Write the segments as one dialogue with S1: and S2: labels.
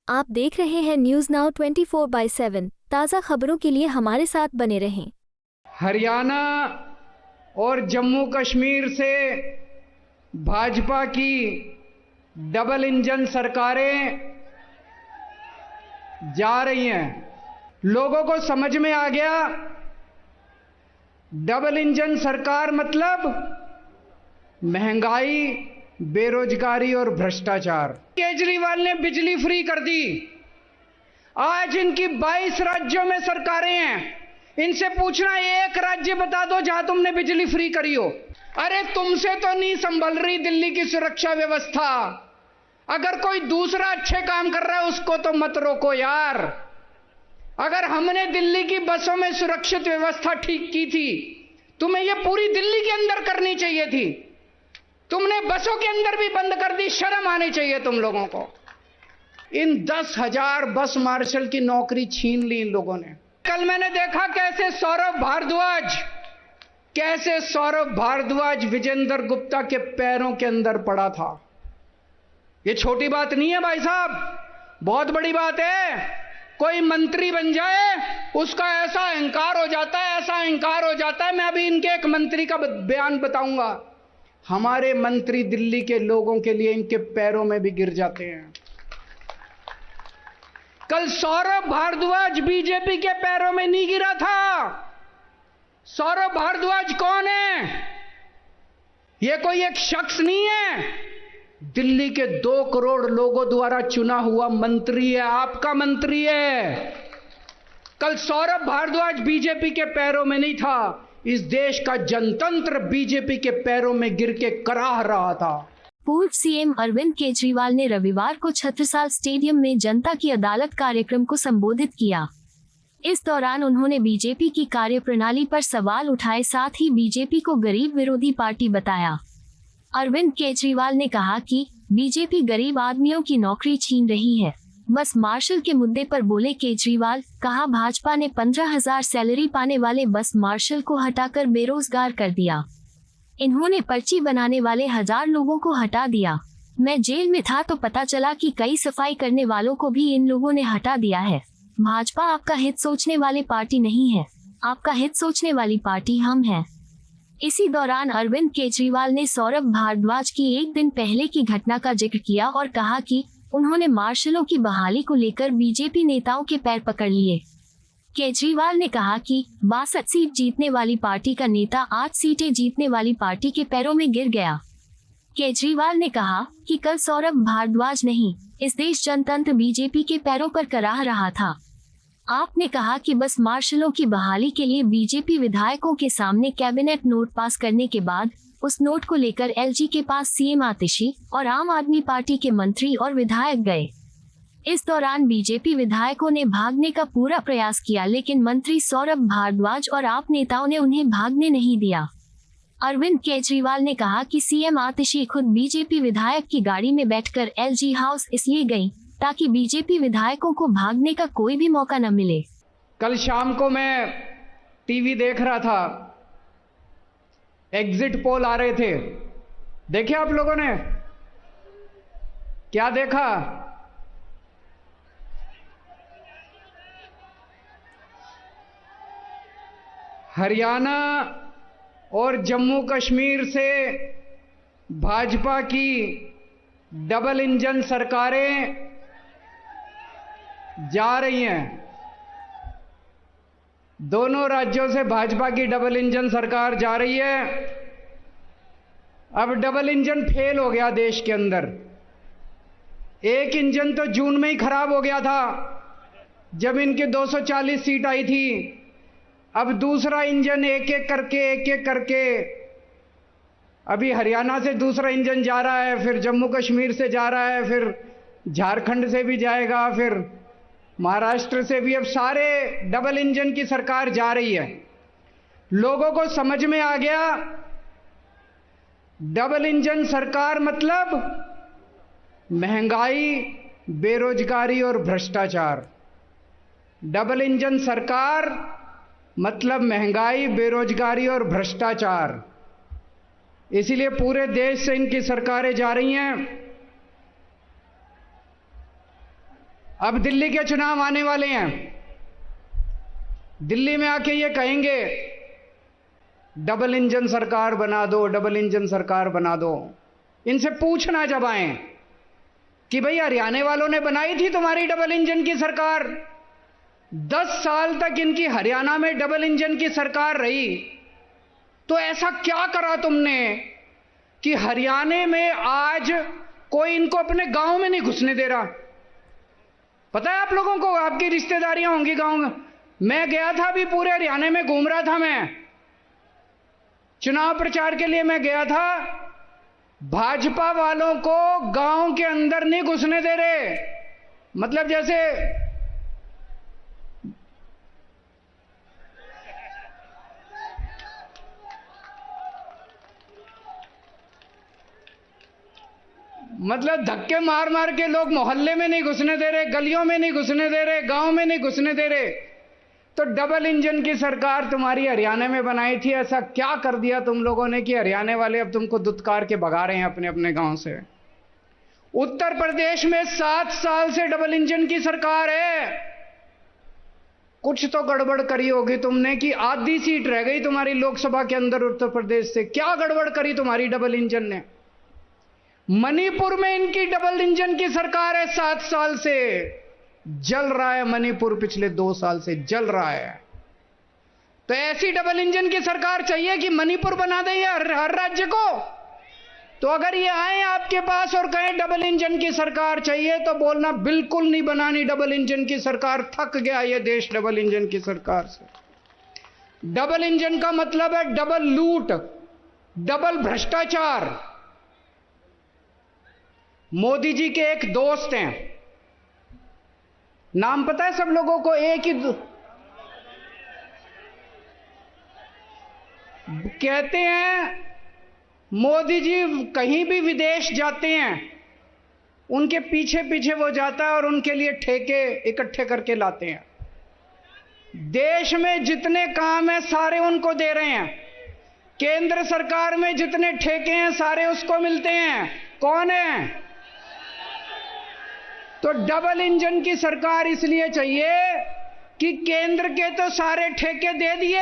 S1: आप देख रहे हैं न्यूज नाउ 24/7 ताज़ा खबरों के लिए हमारे साथ बने रहें।
S2: हरियाणा और जम्मू कश्मीर से भाजपा की डबल इंजन सरकारें जा रही हैं। लोगों को समझ में आ गया, डबल इंजन सरकार मतलब महंगाई, बेरोजगारी और भ्रष्टाचार। केजरीवाल ने बिजली फ्री कर दी। आज इनकी 22 राज्यों में सरकारें हैं। इनसे पूछना, एक राज्य बता दो जहां तुमने बिजली फ्री करी हो। अरे तुमसे तो नहीं संभल रही दिल्ली की सुरक्षा व्यवस्था। अगर कोई दूसरा अच्छे काम कर रहा है उसको तो मत रोको यार। अगर हमने दिल्ली की बसों में सुरक्षित व्यवस्था ठीक की थी, तुम्हें यह पूरी दिल्ली के अंदर करनी चाहिए थी। तुमने बसों के अंदर भी बंद कर दी। शर्म आनी चाहिए तुम लोगों को। इन 10,000 बस मार्शल की नौकरी छीन ली इन लोगों ने। कल मैंने देखा कैसे सौरभ भारद्वाज विजेंद्र गुप्ता के पैरों के अंदर पड़ा था। ये छोटी बात नहीं है भाई साहब, बहुत बड़ी बात है। कोई मंत्री बन जाए उसका ऐसा अहंकार हो जाता है, मैं अभी इनके एक मंत्री का बयान बताऊंगा। हमारे मंत्री दिल्ली के लोगों के लिए इनके पैरों में भी गिर जाते हैं। कल सौरभ भारद्वाज बीजेपी के पैरों में नहीं गिरा था। सौरभ भारद्वाज कौन है? यह कोई एक शख्स नहीं है, दिल्ली के 2 करोड़ लोगों द्वारा चुना हुआ मंत्री है, आपका मंत्री है। कल सौरभ भारद्वाज बीजेपी के पैरों में नहीं था, इस देश का जनतंत्र बीजेपी के पैरों में गिर के कराह रहा था।
S1: पूर्व सीएम अरविंद केजरीवाल ने रविवार को छत्रसाल स्टेडियम में जनता की अदालत कार्यक्रम को संबोधित किया। इस दौरान उन्होंने बीजेपी की कार्यप्रणाली पर सवाल उठाए, साथ ही बीजेपी को गरीब विरोधी पार्टी बताया। अरविंद केजरीवाल ने कहा कि बीजेपी गरीब आदमियों की नौकरी छीन रही है। बस मार्शल के मुद्दे पर बोले केजरीवाल, कहा भाजपा ने 15,000 सैलरी पाने वाले बस मार्शल को हटाकर बेरोजगार कर दिया। इन्होंने पर्ची बनाने वाले 1000 लोगों को हटा दिया। मैं जेल में था तो पता चला कि कई सफाई करने वालों को भी इन लोगों ने हटा दिया है। भाजपा आपका हित सोचने वाली पार्टी नहीं है, आपका हित सोचने वाली पार्टी हम हैं। इसी दौरान अरविंद केजरीवाल ने सौरभ भारद्वाज की एक दिन पहले की घटना का जिक्र किया और कहा कि उन्होंने मार्शलों की बहाली को लेकर बीजेपी नेताओं के पैर पकड़ लिए। केजरीवाल ने कहा कि 62 सीट जीतने वाली पार्टी का नेता 8 सीटें जीतने वाली पार्टी के पैरों में गिर गया। केजरीवाल ने कहा कि कल सौरभ भारद्वाज नहीं, इस देश जनतंत्र बीजेपी के पैरों पर कराह रहा था। आपने कहा कि बस मार्शलों की बहाली के लिए बीजेपी विधायकों के सामने कैबिनेट नोट पास करने के बाद उस नोट को लेकर एलजी के पास सीएम आतिशी और आम आदमी पार्टी के मंत्री और विधायक गए। इस दौरान बीजेपी विधायकों ने भागने का पूरा प्रयास किया, लेकिन मंत्री सौरभ भारद्वाज और आप नेताओं ने उन्हें भागने नहीं दिया। अरविंद केजरीवाल ने कहा कि सीएम आतिशी खुद बीजेपी विधायक की गाड़ी में बैठकर एलजी हाउस इसलिए गई ताकि बीजेपी विधायकों को भागने का कोई भी मौका न मिले।
S2: कल शाम को मैं टीवी देख रहा था, एग्जिट पोल आ रहे थे। देखे आप लोगों ने? क्या देखा? हरियाणा और जम्मू कश्मीर से भाजपा की डबल इंजन सरकारें जा रही हैं। दोनों राज्यों से भाजपा की डबल इंजन सरकार जा रही है। अब डबल इंजन फेल हो गया देश के अंदर। एक इंजन तो जून में ही खराब हो गया था जब इनके 240 सीट आई थी। अब दूसरा इंजन एक एक करके अभी हरियाणा से दूसरा इंजन जा रहा है, फिर जम्मू कश्मीर से जा रहा है, फिर झारखंड से भी जाएगा, फिर महाराष्ट्र से भी। अब सारे डबल इंजन की सरकार जा रही है। लोगों को समझ में आ गया, डबल इंजन सरकार मतलब महंगाई, बेरोजगारी और भ्रष्टाचार। डबल इंजन सरकार मतलब महंगाई, बेरोजगारी और भ्रष्टाचार। इसीलिए पूरे देश से इनकी सरकारें जा रही हैं। अब दिल्ली के चुनाव आने वाले हैं, दिल्ली में आके ये कहेंगे डबल इंजन सरकार बना दो, डबल इंजन सरकार बना दो। इनसे पूछना जब आए कि भाई हरियाणा वालों ने बनाई थी तुम्हारी डबल इंजन की सरकार, 10 साल तक इनकी हरियाणा में डबल इंजन की सरकार रही, तो ऐसा क्या करा तुमने कि हरियाणा में आज कोई इनको अपने गांव में नहीं घुसने दे रहा? पता है आप लोगों को, आपकी रिश्तेदारियां होंगी गांव में। मैं गया था, अभी पूरे हरियाणा में घूम रहा था, मैं चुनाव प्रचार के लिए मैं गया था। भाजपा वालों को गांव के अंदर नहीं घुसने दे रहे। मतलब जैसे धक्के मार मार के लोग मोहल्ले में नहीं घुसने दे रहे, गलियों में नहीं घुसने दे रहे, गांव में नहीं घुसने दे रहे। तो डबल इंजन की सरकार तुम्हारी हरियाणा में बनाई थी, ऐसा क्या कर दिया तुम लोगों ने कि हरियाणा वाले अब तुमको दुत्कार के भगा रहे हैं अपने अपने गांव से? उत्तर प्रदेश में 7 साल से डबल इंजन की सरकार है। कुछ तो गड़बड़ करी होगी तुमने कि आधी सीट रह गई तुम्हारी लोकसभा के अंदर उत्तर प्रदेश से। क्या गड़बड़ करी तुम्हारी डबल इंजन ने? मणिपुर में इनकी डबल इंजन की सरकार है, 7 साल से जल रहा है मणिपुर, पिछले 2 साल से जल रहा है। तो ऐसी डबल इंजन की सरकार चाहिए कि मणिपुर बना दे हर राज्य को? तो अगर ये आए आपके पास और कहें डबल इंजन की सरकार चाहिए, तो बोलना बिल्कुल नहीं बनानी डबल इंजन की सरकार, थक गया ये देश डबल इंजन की सरकार से। डबल इंजन का मतलब है डबल लूट, डबल भ्रष्टाचार। मोदी जी के एक दोस्त हैं, नाम पता है सब लोगों को? एक ही कहते हैं मोदी जी कहीं भी विदेश जाते हैं, उनके पीछे पीछे वो जाता है और उनके लिए ठेके इकट्ठे करके लाते हैं। देश में जितने काम हैं सारे उनको दे रहे हैं। केंद्र सरकार में जितने ठेके हैं सारे उसको मिलते हैं। कौन है? तो डबल इंजन की सरकार इसलिए चाहिए कि केंद्र के तो सारे ठेके दे दिए,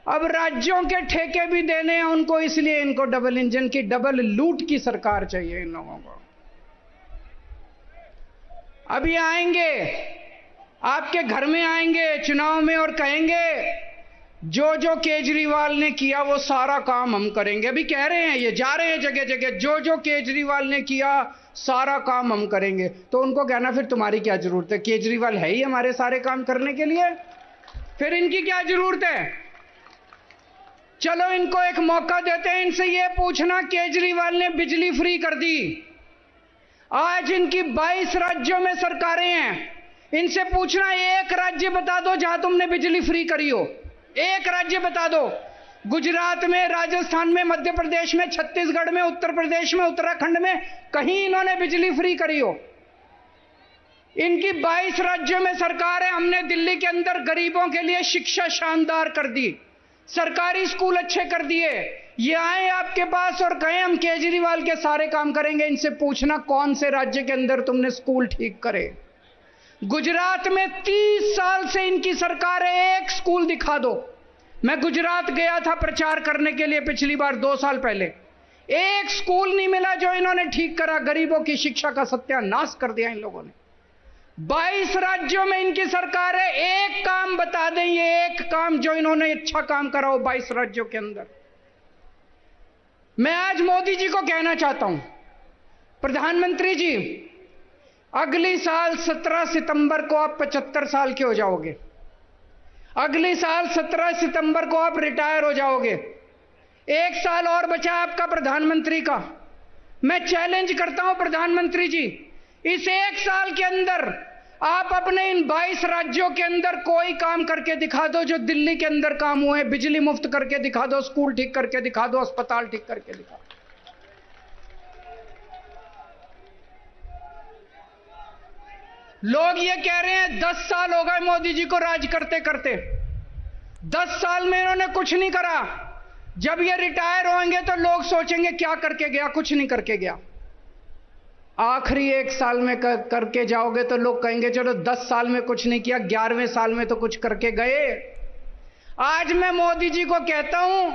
S2: अब राज्यों के ठेके भी देने हैं उनको, इसलिए इनको डबल इंजन की, डबल लूट की सरकार चाहिए इन लोगों को। अभी आएंगे आपके घर में, आएंगे चुनाव में और कहेंगे जो जो केजरीवाल ने किया वो सारा काम हम करेंगे। अभी कह रहे हैं, ये जा रहे हैं जगह जगह, जो जो केजरीवाल ने किया सारा काम हम करेंगे। तो उनको कहना फिर तुम्हारी क्या जरूरत है? केजरीवाल है ही हमारे सारे काम करने के लिए, फिर इनकी क्या जरूरत है? चलो इनको एक मौका देते हैं, इनसे ये पूछना, केजरीवाल ने बिजली फ्री कर दी, आज इनकी 22 राज्यों में सरकारें हैं, इनसे पूछना एक राज्य बता दो जहां तुमने बिजली फ्री करी हो। एक राज्य बता दो। गुजरात में, राजस्थान में, मध्य प्रदेश में, छत्तीसगढ़ में, उत्तर प्रदेश में, उत्तराखंड में कहीं इन्होंने बिजली फ्री करी हो? इनकी 22 राज्यों में सरकार है। हमने दिल्ली के अंदर गरीबों के लिए शिक्षा शानदार कर दी, सरकारी स्कूल अच्छे कर दिए। ये आए आपके पास और कहें हम केजरीवाल के सारे काम करेंगे। इनसे पूछना कौन से राज्य के अंदर तुमने स्कूल ठीक करे? गुजरात में 30 साल से इनकी सरकार है, एक स्कूल दिखा दो। मैं गुजरात गया था प्रचार करने के लिए पिछली बार 2 साल पहले, एक स्कूल नहीं मिला जो इन्होंने ठीक करा। गरीबों की शिक्षा का सत्यानाश कर दिया इन लोगों ने। 22 राज्यों में इनकी सरकार है, एक काम बता दें, ये एक काम जो इन्होंने अच्छा काम करा हो 22 राज्यों के अंदर। मैं आज मोदी जी को कहना चाहता हूं, प्रधानमंत्री जी, अगली साल 17 सितंबर को आप 75 साल के हो जाओगे। अगली साल 17 सितंबर को आप रिटायर हो जाओगे। 1 साल और बचा आपका प्रधानमंत्री का। मैं चैलेंज करता हूं प्रधानमंत्री जी, इस 1 साल के अंदर आप अपने इन 22 राज्यों के अंदर कोई काम करके दिखा दो जो दिल्ली के अंदर काम हुए। बिजली मुफ्त करके दिखा दो, स्कूल ठीक करके दिखा दो, अस्पताल ठीक करके दिखा दो। लोग ये कह रहे हैं 10 साल हो गए मोदी जी को राज करते करते, 10 साल में इन्होंने कुछ नहीं करा। जब ये रिटायर होंगे तो लोग सोचेंगे क्या करके गया, कुछ नहीं करके गया। आखिरी 1 साल में करके जाओगे तो लोग कहेंगे चलो 10 साल में कुछ नहीं किया, 11वें साल में तो कुछ करके गए। आज मैं मोदी जी को कहता हूं,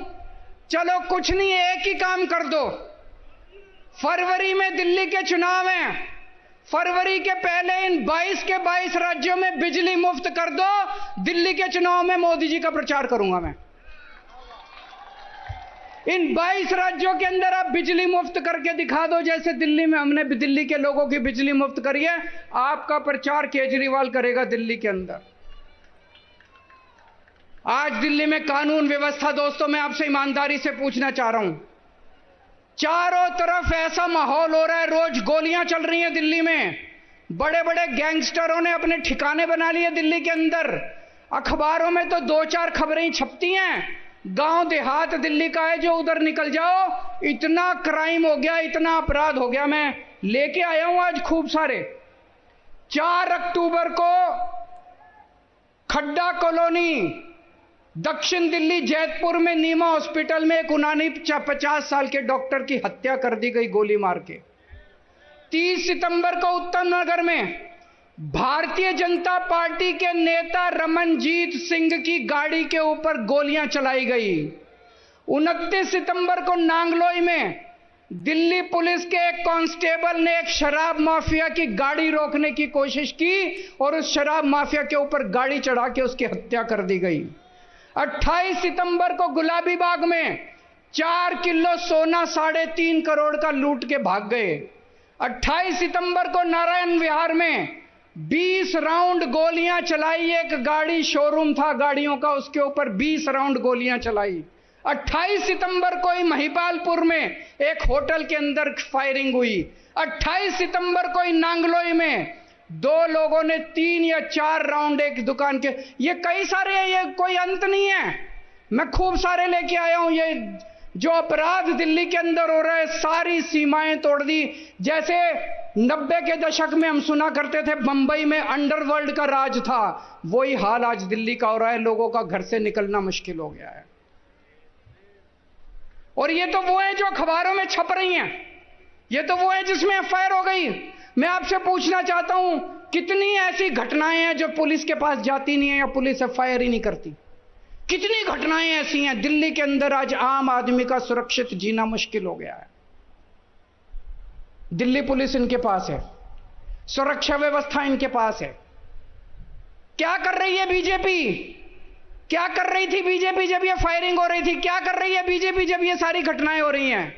S2: चलो कुछ नहीं, एक ही काम कर दो। फरवरी में दिल्ली के चुनाव हैं, फरवरी के पहले इन 22 के 22 राज्यों में बिजली मुफ्त कर दो। दिल्ली के चुनाव में मोदी जी का प्रचार करूंगा मैं। इन 22 राज्यों के अंदर आप बिजली मुफ्त करके दिखा दो, जैसे दिल्ली में हमने दिल्ली के लोगों की बिजली मुफ्त करी है। आपका प्रचार केजरीवाल करेगा दिल्ली के अंदर। आज दिल्ली में कानून व्यवस्था, दोस्तों मैं आपसे ईमानदारी से पूछना चाह रहा हूं, चारों तरफ ऐसा माहौल हो रहा है, रोज गोलियां चल रही हैं दिल्ली में। बड़े बड़े गैंगस्टरों ने अपने ठिकाने बना लिए दिल्ली के अंदर। अखबारों में तो 2-4 खबरें छपती हैं। गांव देहात दिल्ली का है, जो उधर निकल जाओ इतना क्राइम हो गया, इतना अपराध हो गया। मैं लेके आया हूं आज खूब सारे। 4 अक्टूबर को खड्डा कॉलोनी दक्षिण दिल्ली जैतपुर में नीमा हॉस्पिटल में एक 50 साल के डॉक्टर की हत्या कर दी गई गोली मार के। 30 सितंबर को उत्तम नगर में भारतीय जनता पार्टी के नेता रमनजीत सिंह की गाड़ी के ऊपर गोलियां चलाई गई। 29 सितंबर को नांगलोई में दिल्ली पुलिस के एक कांस्टेबल ने एक शराब माफिया की गाड़ी रोकने की कोशिश की और उस शराब माफिया के ऊपर गाड़ी चढ़ा के उसकी हत्या कर दी गई। 28 सितंबर को गुलाबी बाग में 4 किलो सोना 3.5 करोड़ का लूट के भाग गए। 28 सितंबर को नारायण विहार में 20 राउंड गोलियां चलाई। एक गाड़ी शोरूम था गाड़ियों का, उसके ऊपर 20 राउंड गोलियां चलाई। 28 सितंबर को ही महिपालपुर में एक होटल के अंदर फायरिंग हुई। 28 सितंबर को ही नांगलोई में 2 लोगों ने 3 या 4 राउंड एक दुकान के। ये कई सारे हैं, ये कोई अंत नहीं है। मैं खूब सारे लेके आया हूं। ये जो अपराध दिल्ली के अंदर हो रहा है, सारी सीमाएं तोड़ दी। जैसे 90 के दशक में हम सुना करते थे बंबई में अंडरवर्ल्ड का राज था, वही हाल आज दिल्ली का हो रहा है। लोगों का घर से निकलना मुश्किल हो गया है। और ये तो वो है जो अखबारों में छप रही हैं, ये तो वो है जिसमें एफआईआर हो गई। मैं आपसे पूछना चाहता हूं, कितनी ऐसी घटनाएं हैं जो पुलिस के पास जाती नहीं है या पुलिस एफआईआर ही नहीं करती? कितनी घटनाएं ऐसी हैं दिल्ली के अंदर? आज आम आदमी का सुरक्षित जीना मुश्किल हो गया है। दिल्ली पुलिस इनके पास है, सुरक्षा व्यवस्था इनके पास है। क्या कर रही है बीजेपी? क्या कर रही थी बीजेपी जब ये फायरिंग हो रही थी? क्या कर रही है बीजेपी जब ये सारी घटनाएं हो रही हैं?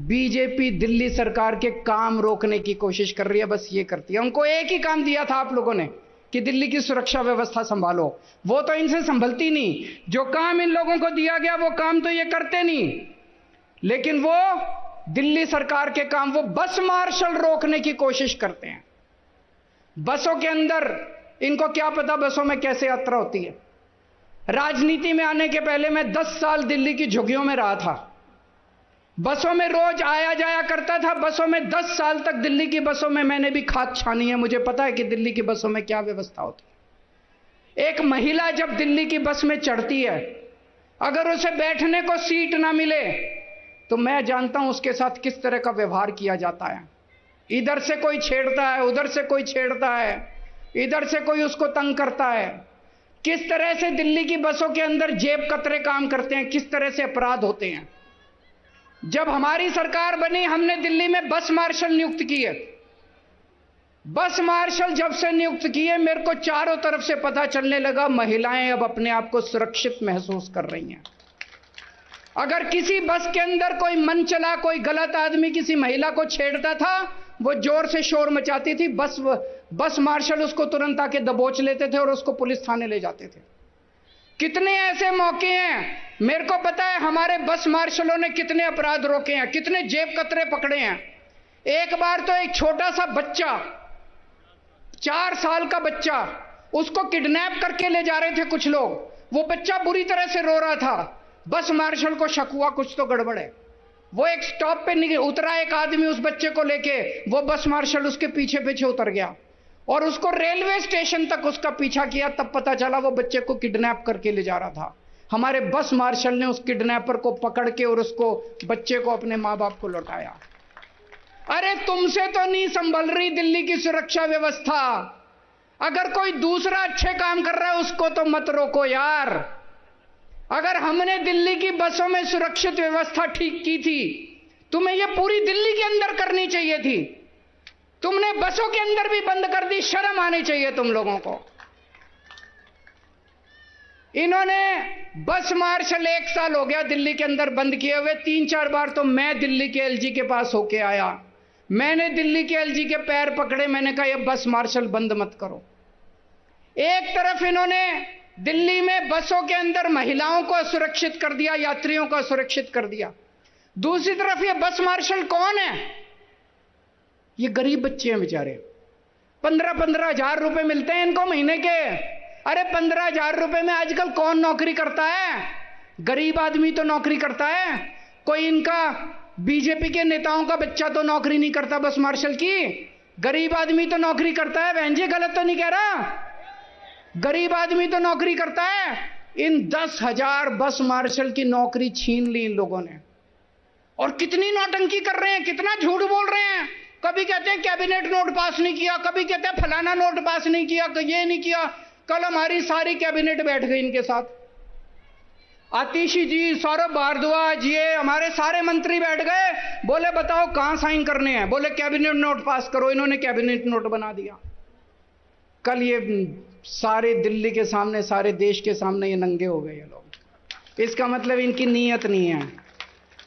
S2: बीजेपी दिल्ली सरकार के काम रोकने की कोशिश कर रही है, बस ये करती है। उनको एक ही काम दिया था आप लोगों ने कि दिल्ली की सुरक्षा व्यवस्था संभालो, वो तो इनसे संभलती नहीं। जो काम इन लोगों को दिया गया वो काम तो ये करते नहीं, लेकिन वो दिल्ली सरकार के काम, वो बस मार्शल रोकने की कोशिश करते हैं। बसों के अंदर इनको क्या पता बसों में कैसे यात्रा होती है। राजनीति में आने के पहले मैं 10 साल दिल्ली की झुग्गियों में रहा था। बसों में रोज आया जाया करता था। बसों में 10 साल तक दिल्ली की बसों में मैंने भी खाक छानी है। मुझे पता है कि दिल्ली की बसों में क्या व्यवस्था होती है। एक महिला जब दिल्ली की बस में चढ़ती है, अगर उसे बैठने को सीट ना मिले तो मैं जानता हूं उसके साथ किस तरह का व्यवहार किया जाता है। इधर से कोई छेड़ता है, उधर से कोई छेड़ता है, इधर से कोई उसको तंग करता है। किस तरह से दिल्ली की बसों के अंदर जेब कतरे काम करते हैं, किस तरह से अपराध होते हैं। जब हमारी सरकार बनी, हमने दिल्ली में बस मार्शल नियुक्त किए। बस मार्शल जब से नियुक्त किए, मेरे को चारों तरफ से पता चलने लगा महिलाएं अब अपने आप को सुरक्षित महसूस कर रही हैं। अगर किसी बस के अंदर कोई मनचला, कोई गलत आदमी किसी महिला को छेड़ता था, वो जोर से शोर मचाती थी, बस मार्शल उसको तुरंत आके दबोच लेते थे और उसको पुलिस थाने ले जाते थे। कितने ऐसे मौके हैं, मेरे को पता है हमारे बस मार्शलों ने कितने अपराध रोके हैं, कितने जेब कतरे पकड़े हैं। एक बार तो एक छोटा सा बच्चा, 4 साल का बच्चा, उसको किडनैप करके ले जा रहे थे कुछ लोग। वो बच्चा बुरी तरह से रो रहा था। बस मार्शल को शक हुआ कुछ तो गड़बड़ है। वो एक स्टॉप पे उतरा, एक आदमी उस बच्चे को लेके, वो बस मार्शल उसके पीछे पीछे उतर गया और उसको रेलवे स्टेशन तक उसका पीछा किया। तब पता चला वो बच्चे को किडनैप करके ले जा रहा था। हमारे बस मार्शल ने उस किडनैपर को पकड़ के और उसको, बच्चे को अपने माँ बाप को लौटाया। अरे तुमसे तो नहीं संभल रही दिल्ली की सुरक्षा व्यवस्था। अगर कोई दूसरा अच्छे काम कर रहा है उसको तो मत रोको यार। अगर हमने दिल्ली की बसों में सुरक्षित व्यवस्था ठीक की थी, तुम्हें यह पूरी दिल्ली के अंदर करनी चाहिए थी। तुमने बसों के अंदर भी बंद कर दी। शर्म आनी चाहिए तुम लोगों को। इन्होंने बस मार्शल 1 साल हो गया दिल्ली के अंदर बंद किए हुए। 3-4 बार तो मैं दिल्ली के एलजी के पास होके आया। मैंने दिल्ली के एलजी के पैर पकड़े, मैंने कहा ये बस मार्शल बंद मत करो। एक तरफ इन्होंने दिल्ली में बसों के अंदर महिलाओं को असुरक्षित कर दिया, यात्रियों को असुरक्षित कर दिया। दूसरी तरफ ये बस मार्शल कौन है? ये गरीब बच्चे हैं बेचारे। 15-15 हजार रुपए मिलते हैं इनको महीने के। अरे 15 हजार रुपए में आजकल कौन नौकरी करता है? गरीब आदमी तो नौकरी करता है। कोई इनका बीजेपी के नेताओं का बच्चा तो नौकरी नहीं करता बस मार्शल की। गरीब आदमी तो नौकरी करता है। बहन जी गलत तो नहीं कह रहा? गरीब आदमी तो नौकरी करता है। इन 10,000 बस मार्शल की नौकरी छीन ली इन लोगों ने। और कितनी नौटंकी कर रहे हैं, कितना झूठ बोल रहे हैं। कभी कहते हैं कैबिनेट नोट पास नहीं किया, कभी कहते हैं फलाना नोट पास नहीं किया, ये नहीं किया। कल हमारी सारी कैबिनेट बैठ गई इनके साथ। आतिशी जी, सौरभ भारद्वाज, ये हमारे सारे मंत्री बैठ गए। बोले बताओ कहां साइन करने हैं? बोले कैबिनेट नोट पास करो। इन्होंने कैबिनेट नोट बना दिया। कल ये सारे दिल्ली के सामने, सारे देश के सामने ये नंगे हो गए ये लोग। इसका मतलब इनकी नीयत नहीं है।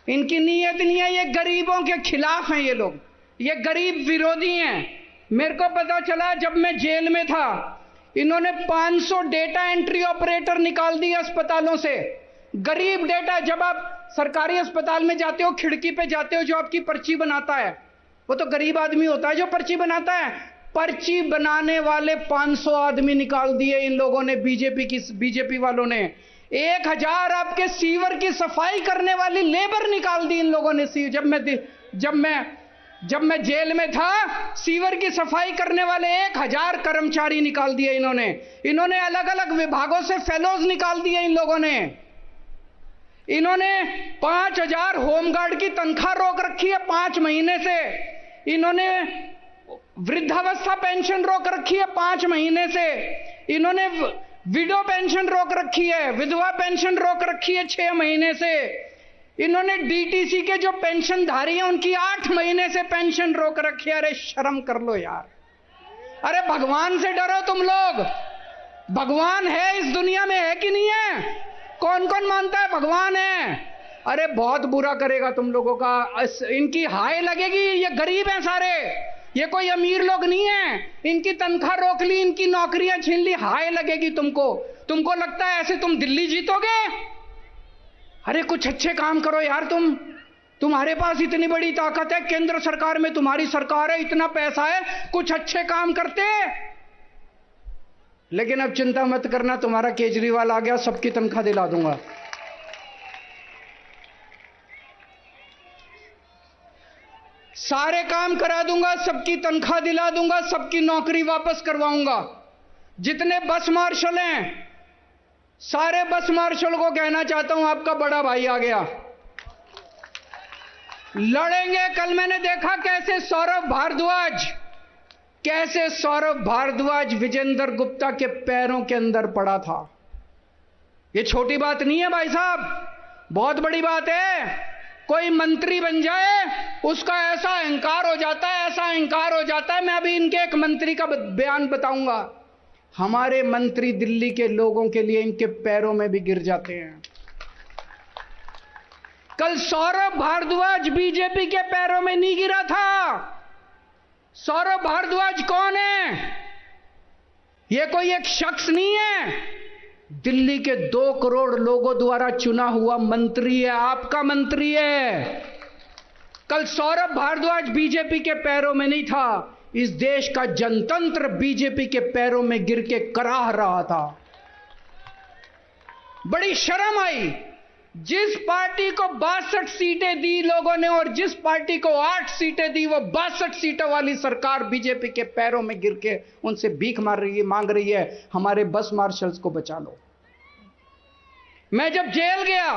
S2: इनकी नीयत नहीं है। ये गरीबों के खिलाफ हैं ये लोग। ये गरीब विरोधी हैं। मेरे को पता चला जब मैं जेल में था, इन्होंने 500 डेटा एंट्री ऑपरेटर निकाल दिए अस्पतालों से। गरीब डेटा। जब आप सरकारी अस्पताल में जाते हो, खिड़की पे जाते हो, जो आपकी पर्ची बनाता है वो तो गरीब आदमी होता है जो पर्ची बनाता है। पर्ची बनाने वाले 500 आदमी निकाल दिए इन लोगों ने, बीजेपी वालों ने। 1000 आपके सीवर की सफाई करने वाली लेबर निकाल दी इन लोगों ने। जब मैं जेल में था, सीवर की सफाई करने वाले 1000 कर्मचारी निकाल दिए इन्होंने। इन्होंने अलग अलग विभागों से फेलोज निकाल दिए इन लोगों ने। इन्होंने 5000 होमगार्ड की तनख्वाह रोक रखी है 5 महीने से। इन्होंने वृद्धावस्था पेंशन रोक रखी है 5 महीने से। इन्होंने विडो पेंशन रोक रखी है, विधवा पेंशन रोक रखी है 6 महीने से। इन्होंने डीटीसी के जो पेंशनधारी हैं उनकी 8 महीने से पेंशन रोक रखी है। अरे शर्म कर लो यार। अरे भगवान से डरो तुम लोग। भगवान है इस दुनिया में, है कि नहीं है? कौन कौन मानता है भगवान है? अरे बहुत बुरा करेगा तुम लोगों का। इनकी हाय लगेगी। ये गरीब हैं सारे, ये कोई अमीर लोग नहीं है। इनकी तनख्वाह रोक ली, इनकी नौकरियां छीन ली, हाय लगेगी तुमको। तुमको लगता है ऐसे तुम दिल्ली जीतोगे? अरे कुछ अच्छे काम करो यार। तुम्हारे पास इतनी बड़ी ताकत है, केंद्र सरकार में तुम्हारी सरकार है, इतना पैसा है, कुछ अच्छे काम करते। लेकिन अब चिंता मत करना, तुम्हारा केजरीवाल आ गया, सबकी तनख्वाह दिला दूंगा। सारे काम करा दूंगा, सबकी तनख्वाह दिला दूंगा, सबकी नौकरी वापस करवाऊंगा। जितने बस मार्शल हैं, सारे बस मार्शल को कहना चाहता हूं आपका बड़ा भाई आ गया। लड़ेंगे। कल मैंने देखा कैसे सौरभ भारद्वाज विजेंद्र गुप्ता के पैरों के अंदर पड़ा था। ये छोटी बात नहीं है भाई साहब, बहुत बड़ी बात है। कोई मंत्री बन जाए उसका ऐसा अहंकार हो जाता है, ऐसा अहंकार हो जाता है। मैं अभी इनके एक मंत्री का बयान बताऊंगा। हमारे मंत्री दिल्ली के लोगों के लिए इनके पैरों में भी गिर जाते हैं। कल सौरभ भारद्वाज बीजेपी के पैरों में नहीं गिरा था। सौरभ भारद्वाज कौन है? यह कोई एक शख्स नहीं है, दिल्ली के 2 करोड़ लोगों द्वारा चुना हुआ मंत्री है, आपका मंत्री है। कल सौरभ भारद्वाज बीजेपी के पैरों में नहीं था, इस देश का जनतंत्र बीजेपी के पैरों में गिर के कराह रहा था। बड़ी शर्म आई। जिस पार्टी को 62 सीटें दी लोगों ने और जिस पार्टी को 8 सीटें दी, वो 62 सीटों वाली सरकार बीजेपी के पैरों में गिर के उनसे भीख मांग रही है, हमारे बस मार्शल्स को बचा लो। मैं जब जेल गया,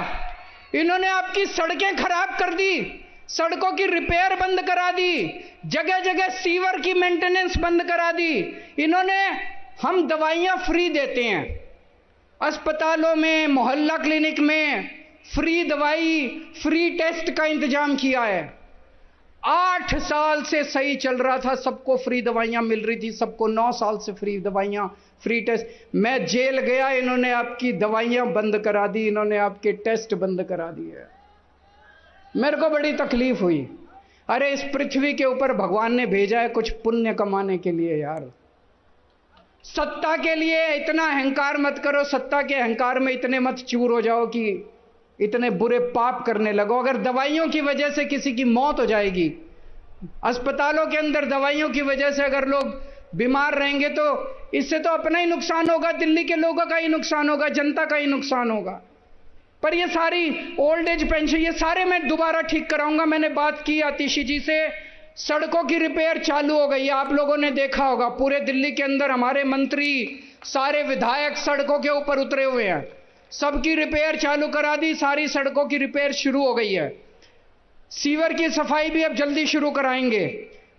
S2: इन्होंने आपकी सड़कें खराब कर दी। सड़कों की रिपेयर बंद करा दी, जगह जगह सीवर की मेंटेनेंस बंद करा दी इन्होंने। हम दवाइयां फ्री देते हैं, अस्पतालों में, मोहल्ला क्लिनिक में फ्री दवाई, फ्री टेस्ट का इंतजाम किया है। 8 साल से सही चल रहा था, सबको फ्री दवाइयां मिल रही थी, सबको 9 साल से फ्री दवाइयां, फ्री टेस्ट। मैं जेल गया, इन्होंने आपकी दवाइयां बंद करा दी, इन्होंने आपके टेस्ट बंद करा दिए। मेरे को बड़ी तकलीफ हुई। अरे इस पृथ्वी के ऊपर भगवान ने भेजा है कुछ पुण्य कमाने के लिए यार। सत्ता के लिए इतना अहंकार मत करो, सत्ता के अहंकार में इतने मत चूर हो जाओ कि इतने बुरे पाप करने लगो। अगर दवाइयों की वजह से किसी की मौत हो जाएगी, अस्पतालों के अंदर दवाइयों की वजह से अगर लोग बीमार रहेंगे तो इससे तो अपना ही नुकसान होगा, दिल्ली के लोगों का ही नुकसान होगा, जनता का ही नुकसान होगा। पर ये सारी ओल्ड एज पेंशन, ये सारे मैं दोबारा ठीक कराऊंगा। मैंने बात की आतिशी जी से, सड़कों की रिपेयर चालू हो गई है। आप लोगों ने देखा होगा पूरे दिल्ली के अंदर हमारे मंत्री, सारे विधायक सड़कों के ऊपर उतरे हुए हैं, सबकी रिपेयर चालू करा दी, सारी सड़कों की रिपेयर शुरू हो गई है। सीवर की सफाई भी अब जल्दी शुरू कराएंगे।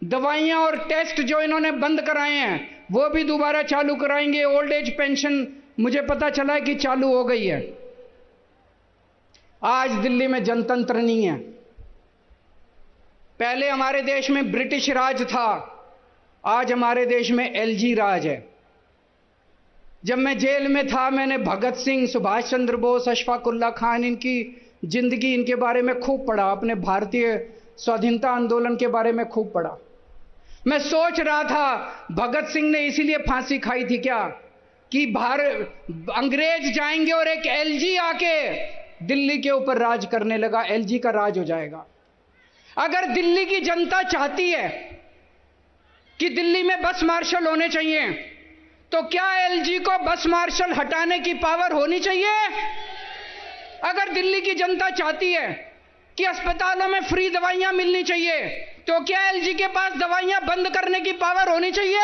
S2: दवाइयां और टेस्ट जो इन्होंने बंद कराए हैं वो भी दोबारा चालू कराएंगे। ओल्ड एज पेंशन मुझे पता चला है कि चालू हो गई है। आज दिल्ली में जनतंत्र नहीं है। पहले हमारे देश में ब्रिटिश राज था, आज हमारे देश में एलजी राज है। जब मैं जेल में था मैंने भगत सिंह, सुभाष चंद्र बोस, अशफाक उल्लाह खान, इनकी जिंदगी, इनके बारे में खूब पढ़ा, अपने भारतीय स्वाधीनता आंदोलन के बारे में खूब पढ़ा। मैं सोच रहा था भगत सिंह ने इसीलिए फांसी खाई थी क्या कि अंग्रेज जाएंगे और एक एलजी आके दिल्ली के ऊपर राज करने लगा, एलजी का राज हो जाएगा। अगर दिल्ली की जनता चाहती है कि दिल्ली में बस मार्शल होने चाहिए तो क्या एलजी को बस मार्शल हटाने की पावर होनी चाहिए? अगर दिल्ली की जनता चाहती है कि अस्पतालों में फ्री दवाइयां मिलनी चाहिए तो क्या एलजी के पास दवाइयां बंद करने की पावर होनी चाहिए?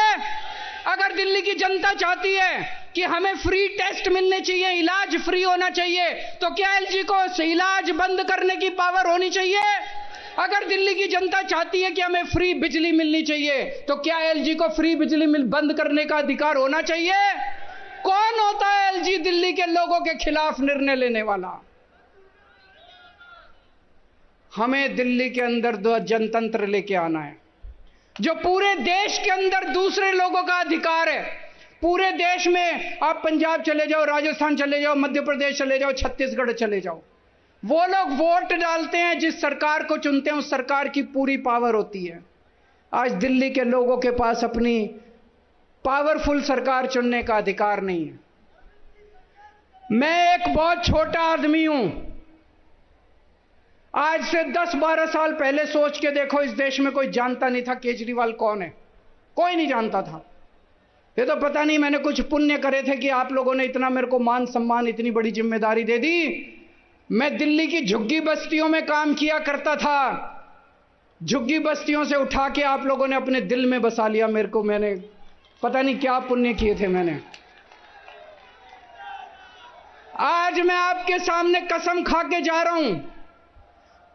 S2: अगर दिल्ली की जनता चाहती है कि हमें फ्री टेस्ट मिलने चाहिए, इलाज फ्री होना चाहिए, तो क्या एलजी को इलाज बंद करने की पावर होनी चाहिए? अगर दिल्ली की जनता चाहती है कि हमें फ्री बिजली मिलनी चाहिए तो क्या एलजी को फ्री बिजली बंद करने का अधिकार होना चाहिए? कौन होता है एलजी दिल्ली के लोगों के खिलाफ निर्णय लेने वाला? हमें दिल्ली के अंदर दो जनतंत्र लेके आना है जो पूरे देश के अंदर दूसरे लोगों का अधिकार है। पूरे देश में आप पंजाब चले जाओ, राजस्थान चले जाओ, मध्य प्रदेश चले जाओ, छत्तीसगढ़ चले जाओ, वो लोग वोट डालते हैं, जिस सरकार को चुनते हैं उस सरकार की पूरी पावर होती है। आज दिल्ली के लोगों के पास अपनी पावरफुल सरकार चुनने का अधिकार नहीं है। मैं एक बहुत छोटा आदमी हूं। आज से 10-12 साल पहले सोच के देखो, इस देश में कोई जानता नहीं था केजरीवाल कौन है, कोई नहीं जानता था। ये तो पता नहीं मैंने कुछ पुण्य करे थे कि आप लोगों ने इतना मेरे को मान सम्मान, इतनी बड़ी जिम्मेदारी दे दी। मैं दिल्ली की झुग्गी बस्तियों में काम किया करता था, झुग्गी बस्तियों से उठा के आप लोगों ने अपने दिल में बसा लिया मेरे को। मैंने पता नहीं क्या पुण्य किए थे मैंने। आज मैं आपके सामने कसम खा के जा रहा हूं,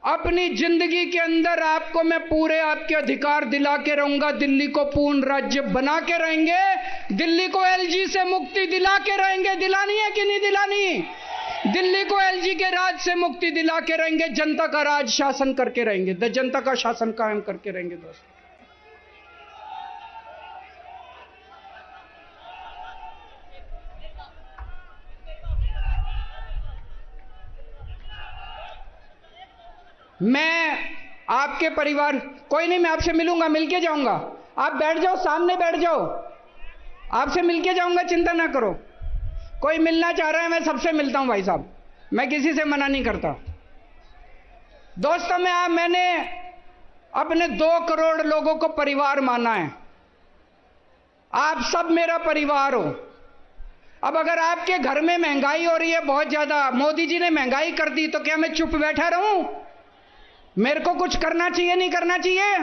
S2: अपनी जिंदगी के अंदर आपको मैं पूरे आपके अधिकार दिला के रहूंगा। दिल्ली को पूर्ण राज्य बना के रहेंगे, दिल्ली को एलजी से मुक्ति दिला के रहेंगे। दिलानी है कि नहीं दिलानी? दिल्ली को एलजी के राज से मुक्ति दिला के रहेंगे, जनता का राज शासन करके रहेंगे, जनता का शासन कायम करके रहेंगे। दोस्तों, मैं आपके परिवार, कोई नहीं, मैं आपसे मिलूंगा, मिलके जाऊंगा। आप बैठ जाओ, सामने बैठ जाओ, आपसे मिलके जाऊंगा, चिंता ना करो। कोई मिलना चाह रहा है मैं सबसे मिलता हूं भाई साहब, मैं किसी से मना नहीं करता। दोस्तों, मैंने अपने 2 करोड़ लोगों को परिवार माना है। आप सब मेरा परिवार हो। अब अगर आपके घर में महंगाई हो रही है बहुत ज्यादा, मोदी जी ने महंगाई कर दी, तो क्या मैं चुप बैठा रहूं? मेरे को कुछ करना चाहिए, नहीं करना चाहिए?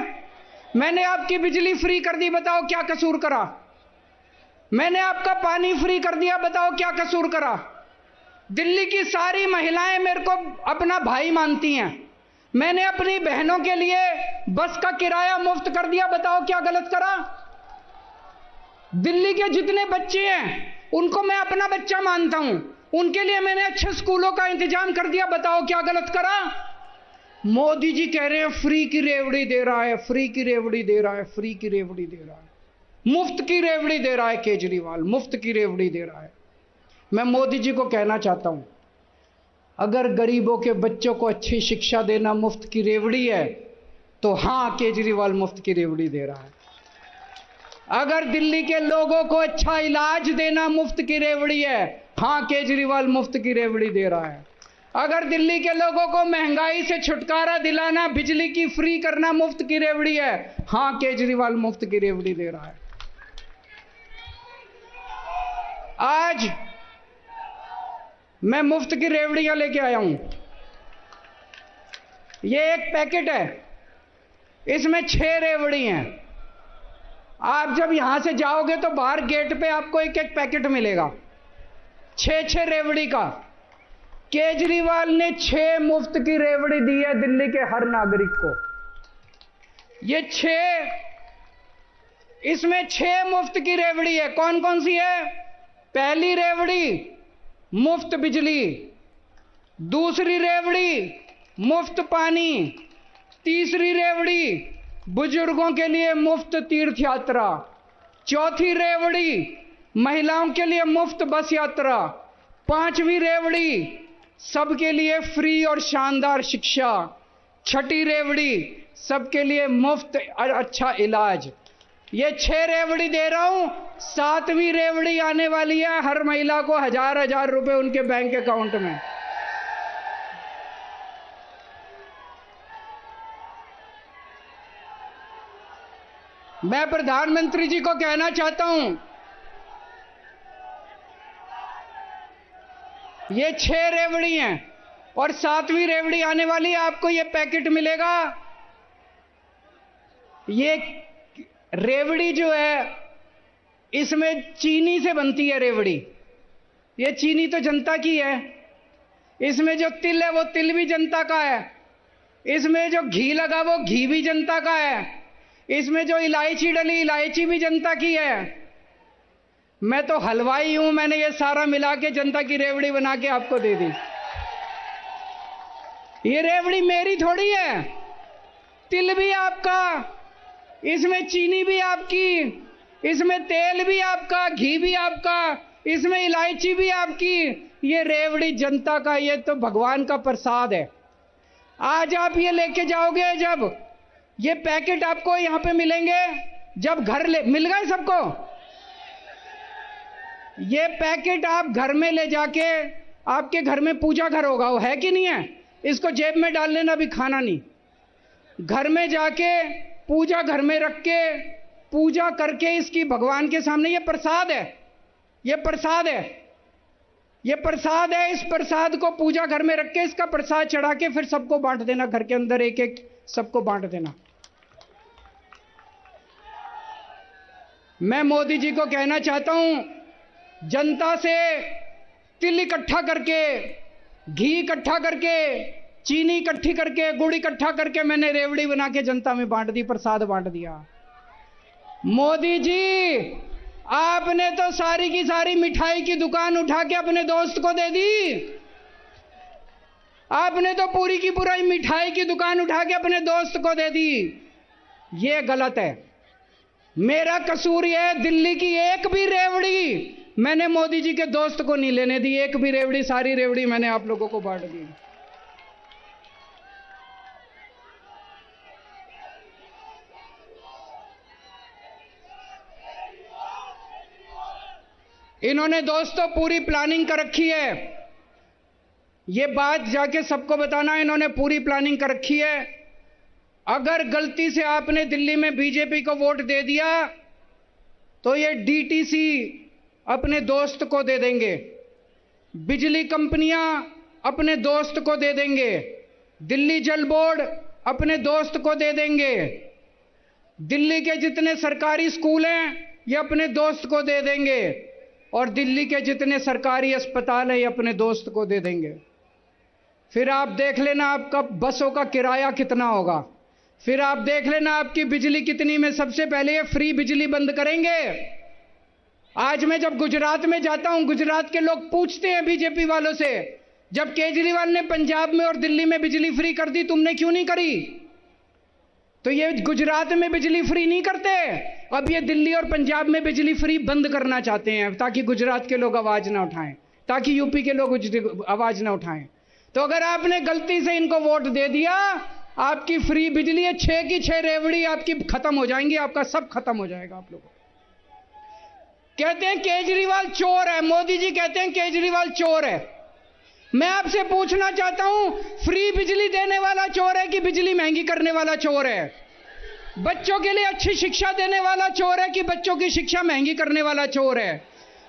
S2: मैंने आपकी बिजली फ्री कर दी, बताओ क्या कसूर करा? मैंने आपका पानी फ्री कर दिया, बताओ क्या कसूर करा? दिल्ली की सारी महिलाएं मेरे को अपना भाई मानती हैं। मैंने अपनी बहनों के लिए बस का किराया मुफ्त कर दिया, बताओ क्या गलत करा? दिल्ली के जितने बच्चे हैं उनको मैं अपना बच्चा मानता हूं, उनके लिए मैंने अच्छे स्कूलों का इंतजाम कर दिया, बताओ क्या गलत करा? मोदी जी कह रहे हैं फ्री की रेवड़ी दे रहा है, फ्री की रेवड़ी दे रहा है, फ्री की रेवड़ी दे रहा है, मुफ्त की रेवड़ी दे रहा है केजरीवाल, मुफ्त की रेवड़ी दे रहा है। मैं मोदी जी को कहना चाहता हूं, अगर गरीबों के बच्चों को अच्छी शिक्षा देना मुफ्त की रेवड़ी है तो हां, केजरीवाल मुफ्त की रेवड़ी दे रहा है। अगर दिल्ली के लोगों को अच्छा इलाज देना मुफ्त की रेवड़ी है, हां, केजरीवाल मुफ्त की रेवड़ी दे रहा है। अगर दिल्ली के लोगों को महंगाई से छुटकारा दिलाना, बिजली की फ्री करना मुफ्त की रेवड़ी है, हां, केजरीवाल मुफ्त की रेवड़ी दे रहा है। आज मैं मुफ्त की रेवड़ियां लेके आया हूं। ये एक पैकेट है, इसमें 6 रेवड़ी हैं। आप जब यहां से जाओगे तो बाहर गेट पे आपको एक एक पैकेट मिलेगा, 6 रेवड़ी का। केजरीवाल ने 6 मुफ्त की रेवड़ी दी है दिल्ली के हर नागरिक को। ये 6, इसमें 6 मुफ्त की रेवड़ी है। कौन कौन सी है? पहली रेवड़ी मुफ्त बिजली, दूसरी रेवड़ी मुफ्त पानी, तीसरी रेवड़ी बुजुर्गों के लिए मुफ्त तीर्थ यात्रा, चौथी रेवड़ी महिलाओं के लिए मुफ्त बस यात्रा, 5वीं रेवड़ी सबके लिए फ्री और शानदार शिक्षा, 6ठी रेवड़ी सबके लिए मुफ्त और अच्छा इलाज। ये 6 रेवड़ी दे रहा हूं, 7वीं रेवड़ी आने वाली है, हर महिला को 1000 रुपए उनके बैंक अकाउंट में। मैं प्रधानमंत्री जी को कहना चाहता हूं, ये 6 रेवड़ी हैं और 7वीं रेवड़ी आने वाली है। आपको ये पैकेट मिलेगा। ये रेवड़ी जो है इसमें चीनी से बनती है रेवड़ी। ये चीनी तो जनता की है। इसमें जो तिल है वो तिल भी जनता का है। इसमें जो घी लगा वो घी भी जनता का है। इसमें जो इलायची डली इलायची भी जनता की है। मैं तो हलवाई हूं, मैंने ये सारा मिला के जनता की रेवड़ी बना के आपको दे दी। ये रेवड़ी मेरी थोड़ी है, तिल भी आपका, इसमें चीनी भी आपकी, इसमें तेल भी आपका, घी भी आपका, इसमें इलायची भी आपकी। ये रेवड़ी जनता का, ये तो भगवान का प्रसाद है। आज आप ये लेके जाओगे, जब ये पैकेट आपको यहां पे मिलेंगे, जब घर मिल गए सबको, ये पैकेट आप घर में ले जाके, आपके घर में पूजा घर होगा, वो है कि नहीं है? इसको जेब में डाल लेना, अभी खाना नहीं। घर में जाके पूजा घर में रख के पूजा करके इसकी भगवान के सामने, ये प्रसाद है, ये प्रसाद है, ये प्रसाद है। इस प्रसाद को पूजा घर में रख के इसका प्रसाद चढ़ा के फिर सबको बांट देना, घर के अंदर एक एक सबको बांट देना। मैं मोदी जी को कहना चाहता हूं, जनता से तिल इकट्ठा करके, घी इकट्ठा करके, चीनी इकट्ठी करके, गुड़ इकट्ठा करके मैंने रेवड़ी बना के जनता में बांट दी, प्रसाद बांट दिया। मोदी जी, आपने तो सारी की सारी मिठाई की दुकान उठा के अपने दोस्त को दे दी। आपने तो पूरी की पूरी मिठाई की दुकान उठा के अपने दोस्त को दे दी। ये गलत है। मेरा कसूर यह है, दिल्ली की एक भी रेवड़ी मैंने मोदी जी के दोस्त को नहीं लेने दी। एक भी रेवड़ी, सारी रेवड़ी मैंने आप लोगों को बांट दी। इन्होंने दोस्तों पूरी प्लानिंग कर रखी है। ये बात जाके सबको बताना, इन्होंने पूरी प्लानिंग कर रखी है। अगर गलती से आपने दिल्ली में बीजेपी को वोट दे दिया तो ये डीटीसी अपने दोस्त को दे देंगे, बिजली कंपनियां अपने दोस्त को दे देंगे, दिल्ली जल बोर्ड अपने दोस्त को दे देंगे, दिल्ली के जितने सरकारी स्कूल हैं ये अपने दोस्त को दे देंगे, और दिल्ली के जितने सरकारी अस्पताल हैं ये अपने दोस्त को दे देंगे। फिर आप देख लेना आपका बसों का किराया कितना होगा, फिर आप देख लेना आपकी बिजली कितनी में। सबसे पहले ये फ्री बिजली बंद करेंगे। आज मैं जब गुजरात में जाता हूं, गुजरात के लोग पूछते हैं बीजेपी वालों से, जब केजरीवाल ने पंजाब में और दिल्ली में बिजली फ्री कर दी, तुमने क्यों नहीं करी? तो ये गुजरात में बिजली फ्री नहीं करते, अब ये दिल्ली और पंजाब में बिजली फ्री बंद करना चाहते हैं, ताकि गुजरात के लोग आवाज ना उठाएं, ताकि यूपी के लोग आवाज ना उठाएं। तो अगर आपने गलती से इनको वोट दे दिया, आपकी फ्री बिजली है 6 की 6 रेवड़ी आपकी खत्म हो जाएंगी, आपका सब खत्म हो जाएगा। आप लोगों कहते हैं केजरीवाल चोर है, मोदी जी कहते हैं केजरीवाल चोर है। मैं आपसे पूछना चाहता हूं, फ्री बिजली देने वाला चोर है कि बिजली महंगी करने वाला चोर है? बच्चों के लिए अच्छी शिक्षा देने वाला चोर है कि बच्चों की शिक्षा महंगी करने वाला चोर है?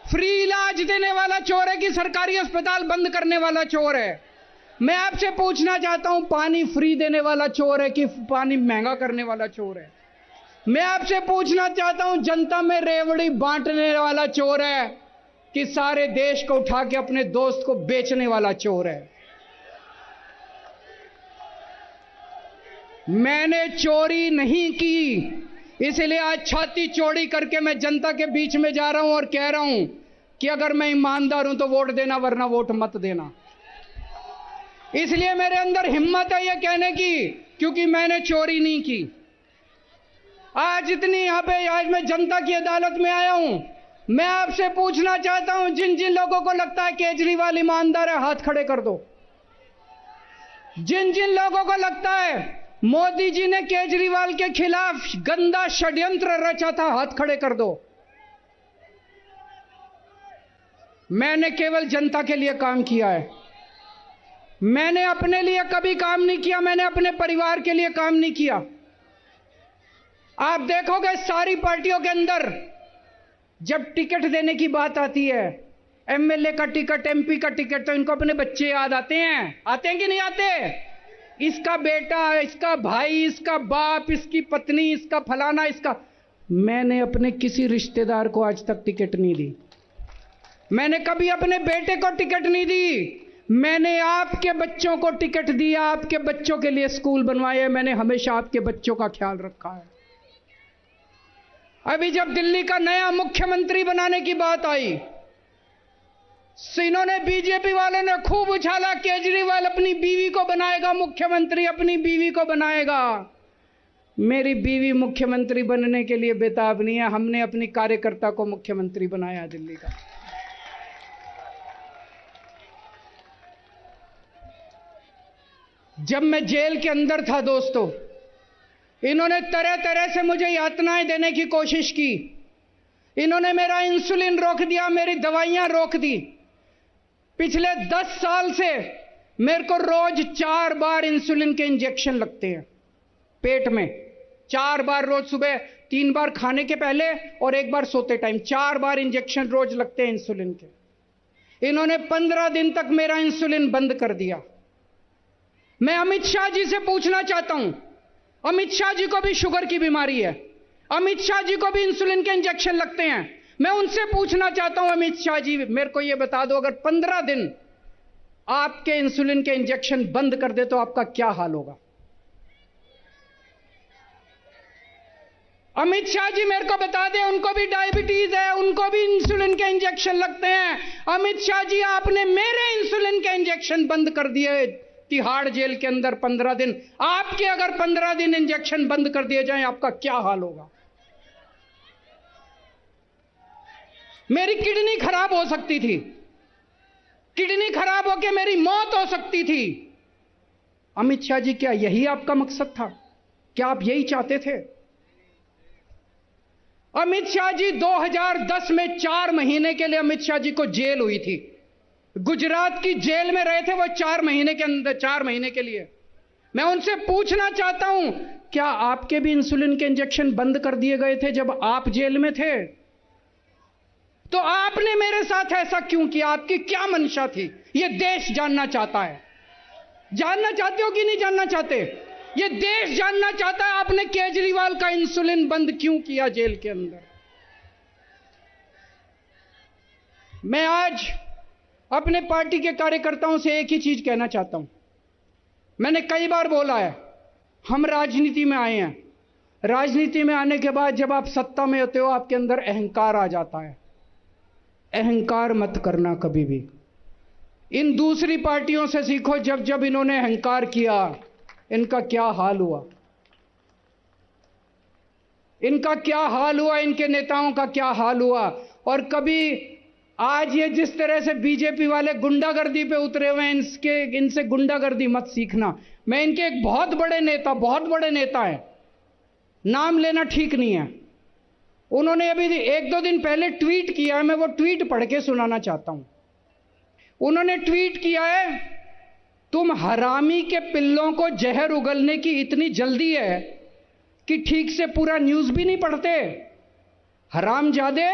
S2: फ्री इलाज देने वाला चोर है कि सरकारी अस्पताल बंद करने वाला चोर है? मैं आपसे पूछना चाहता हूं, पानी फ्री देने वाला चोर है कि पानी महंगा करने वाला चोर है? मैं आपसे पूछना चाहता हूं, जनता में रेवड़ी बांटने वाला चोर है कि सारे देश को उठा के अपने दोस्त को बेचने वाला चोर है? मैंने चोरी नहीं की, इसलिए आज छाती चौड़ी करके मैं जनता के बीच में जा रहा हूं और कह रहा हूं कि अगर मैं ईमानदार हूं तो वोट देना, वरना वोट मत देना। इसलिए मेरे अंदर हिम्मत है यह कहने की, क्योंकि मैंने चोरी नहीं की। आज इतनी यहां पे आज मैं जनता की अदालत में आया हूं। मैं आपसे पूछना चाहता हूं, जिन जिन लोगों को लगता है केजरीवाल ईमानदार है, हाथ खड़े कर दो। जिन जिन लोगों को लगता है मोदी जी ने केजरीवाल के खिलाफ गंदा षड्यंत्र रचा था, हाथ खड़े कर दो। मैंने केवल जनता के लिए काम किया है, मैंने अपने लिए कभी काम नहीं किया, मैंने अपने परिवार के लिए काम नहीं किया। आप देखोगे सारी पार्टियों के अंदर जब टिकट देने की बात आती है, एमएलए का टिकट, एमपी का टिकट, तो इनको अपने बच्चे याद आते हैं। आते हैं कि नहीं आते? इसका बेटा, इसका भाई, इसका बाप, इसकी पत्नी, इसका फलाना, इसका। मैंने अपने किसी रिश्तेदार को आज तक टिकट नहीं दी, मैंने कभी अपने बेटे को टिकट नहीं दी। मैंने आपके बच्चों को टिकट दिया, आपके बच्चों के लिए स्कूल बनवाए, मैंने हमेशा आपके बच्चों का ख्याल रखा है। अभी जब दिल्ली का नया मुख्यमंत्री बनाने की बात आई, इन्होंने बीजेपी वाले ने खूब उछाला, केजरीवाल अपनी बीवी को बनाएगा मुख्यमंत्री, अपनी बीवी को बनाएगा। मेरी बीवी मुख्यमंत्री बनने के लिए बेताब नहीं है, हमने अपनी कार्यकर्ता को मुख्यमंत्री बनाया दिल्ली का। जब मैं जेल के अंदर था दोस्तों, इन्होंने तरह तरह से मुझे यातनाएं देने की कोशिश की। इन्होंने मेरा इंसुलिन रोक दिया, मेरी दवाइयां रोक दी। पिछले 10 साल से मेरे को रोज 4 बार इंसुलिन के इंजेक्शन लगते हैं पेट में। 4 बार रोज, सुबह 3 बार खाने के पहले और 1 बार सोते टाइम, 4 बार इंजेक्शन रोज लगते हैं इंसुलिन के। इन्होंने 15 दिन तक मेरा इंसुलिन बंद कर दिया। मैं अमित शाह जी से पूछना चाहता हूं, अमित शाह जी को भी शुगर की बीमारी है, अमित शाह जी को भी इंसुलिन के इंजेक्शन लगते हैं। मैं उनसे पूछना चाहता हूं, अमित शाह जी मेरे को यह बता दो, अगर 15 दिन आपके इंसुलिन के इंजेक्शन बंद कर दे तो आपका क्या हाल होगा? अमित शाह जी मेरे को बता दें, उनको भी डायबिटीज है, उनको भी इंसुलिन के इंजेक्शन लगते हैं। अमित शाह जी, आपने मेरे इंसुलिन के इंजेक्शन बंद कर दिए तिहाड़ जेल के अंदर 15 दिन। आपके अगर 15 दिन इंजेक्शन बंद कर दिए जाएं, आपका क्या हाल होगा? मेरी किडनी खराब हो सकती थी, किडनी खराब होकर मेरी मौत हो सकती थी। अमित शाह जी, क्या यही आपका मकसद था? क्या आप यही चाहते थे? अमित शाह जी 2010 में 4 महीने के लिए अमित शाह जी को जेल हुई थी। गुजरात की जेल में रहे थे वो 4 महीने के अंदर, 4 महीने के लिए। मैं उनसे पूछना चाहता हूं, क्या आपके भी इंसुलिन के इंजेक्शन बंद कर दिए गए थे जब आप जेल में थे? तो आपने मेरे साथ ऐसा क्यों किया? आपकी क्या मंशा थी? यह देश जानना चाहता है। जानना चाहते हो कि नहीं जानना चाहते? यह देश जानना चाहता है, आपने केजरीवाल का इंसुलिन बंद क्यों किया जेल के अंदर? मैं आज अपने पार्टी के कार्यकर्ताओं से एक ही चीज कहना चाहता हूं, मैंने कई बार बोला है, हम राजनीति में आए हैं। राजनीति में आने के बाद जब आप सत्ता में होते हो, आपके अंदर अहंकार आ जाता है। अहंकार मत करना कभी भी। इन दूसरी पार्टियों से सीखो, जब जब इन्होंने अहंकार किया, इनका क्या हाल हुआ, इनका क्या हाल हुआ, इनके नेताओं का क्या हाल हुआ। और कभी आज ये जिस तरह से बीजेपी वाले गुंडागर्दी पे उतरे हुए हैं, इनसे गुंडागर्दी मत सीखना। मैं इनके एक बहुत बड़े नेता हैं, नाम लेना ठीक नहीं है। उन्होंने अभी 1-2 दिन पहले ट्वीट किया है, मैं वो ट्वीट पढ़ के सुनाना चाहता हूं। उन्होंने ट्वीट किया है, तुम हरामी के पिल्लों को जहर उगलने की इतनी जल्दी है कि ठीक से पूरा न्यूज भी नहीं पढ़ते। हरामजादे,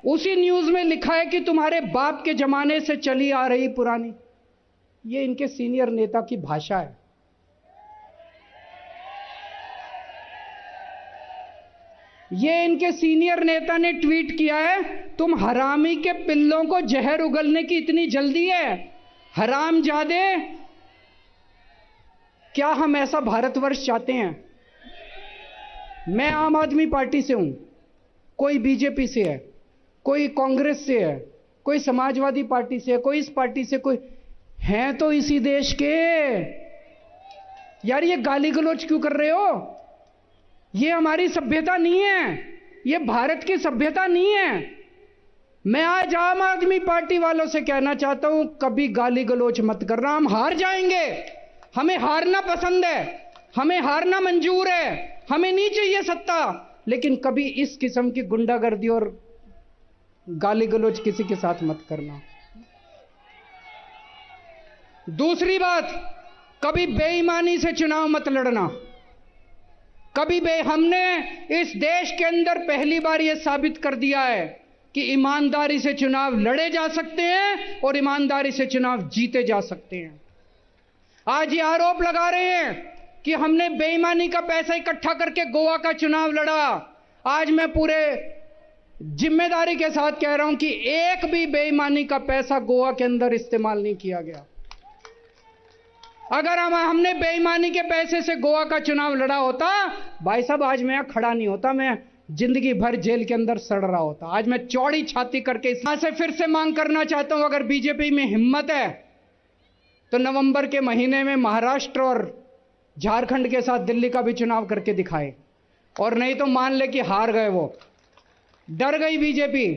S2: उसी न्यूज में लिखा है कि तुम्हारे बाप के जमाने से चली आ रही पुरानी। ये इनके सीनियर नेता की भाषा है। ये इनके सीनियर नेता ने ट्वीट किया है, तुम हरामी के पिल्लों को जहर उगलने की इतनी जल्दी है। हरामजादे, क्या हम ऐसा भारतवर्ष चाहते हैं? मैं आम आदमी पार्टी से हूं, कोई बीजेपी से है, कोई कांग्रेस से है, कोई समाजवादी पार्टी से है, कोई इस पार्टी से, कोई हैं तो इसी देश के। यार ये गाली गलौज क्यों कर रहे हो? ये हमारी सभ्यता नहीं है, ये भारत की सभ्यता नहीं है। मैं आज आम आदमी पार्टी वालों से कहना चाहता हूं, कभी गाली गलौज मत करना। हम हार जाएंगे, हमें हारना पसंद है, हमें हारना मंजूर है, हमें नहीं चाहिए सत्ता, लेकिन कभी इस किस्म की गुंडागर्दी और गाली गलौज किसी के साथ मत करना। दूसरी बात, कभी बेईमानी से चुनाव मत लड़ना। हमने इस देश के अंदर पहली बार यह साबित कर दिया है कि ईमानदारी से चुनाव लड़े जा सकते हैं और ईमानदारी से चुनाव जीते जा सकते हैं। आज ये आरोप लगा रहे हैं कि हमने बेईमानी का पैसा इकट्ठा करके गोवा का चुनाव लड़ा। आज मैं पूरे जिम्मेदारी के साथ कह रहा हूं कि एक भी बेईमानी का पैसा गोवा के अंदर इस्तेमाल नहीं किया गया। अगर हमने बेईमानी के पैसे से गोवा का चुनाव लड़ा होता, भाई साहब आज मैं यहां खड़ा नहीं होता, मैं जिंदगी भर जेल के अंदर सड़ रहा होता। आज मैं चौड़ी छाती करके यहां से फिर से मांग करना चाहता हूं, अगर बीजेपी में हिम्मत है तो नवंबर के महीने में महाराष्ट्र और झारखंड के साथ दिल्ली का भी चुनाव करके दिखाए। और नहीं तो मान ले कि हार गए, वो डर गई बीजेपी,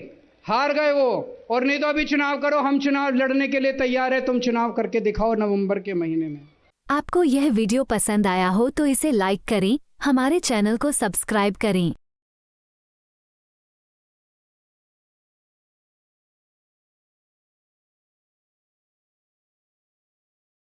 S2: हार गए वो। और नहीं तो अभी चुनाव करो, हम चुनाव लड़ने के लिए तैयार है, तुम चुनाव करके दिखाओ नवंबर के महीने में।
S3: आपको यह वीडियो पसंद आया हो तो इसे लाइक करें, हमारे चैनल को सब्सक्राइब करें।